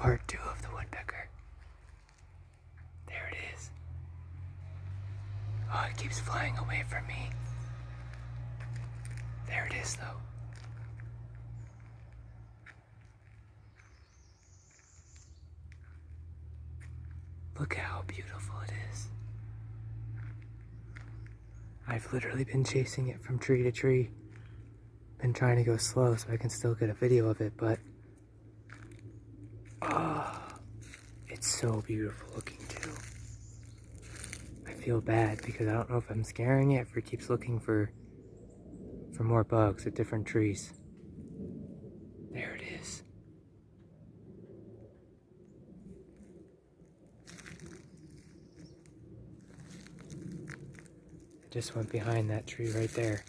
part 2 of the woodpecker. There it is. Oh, it keeps flying away from me. There it is, though. Look how beautiful it is. I've literally been chasing it from tree to tree. Been trying to go slow so I can still get a video of it, but it's so beautiful looking too. I feel bad because I don't know if I'm scaring it, if it keeps looking for more bugs at different trees. There it is. It just went behind that tree right there.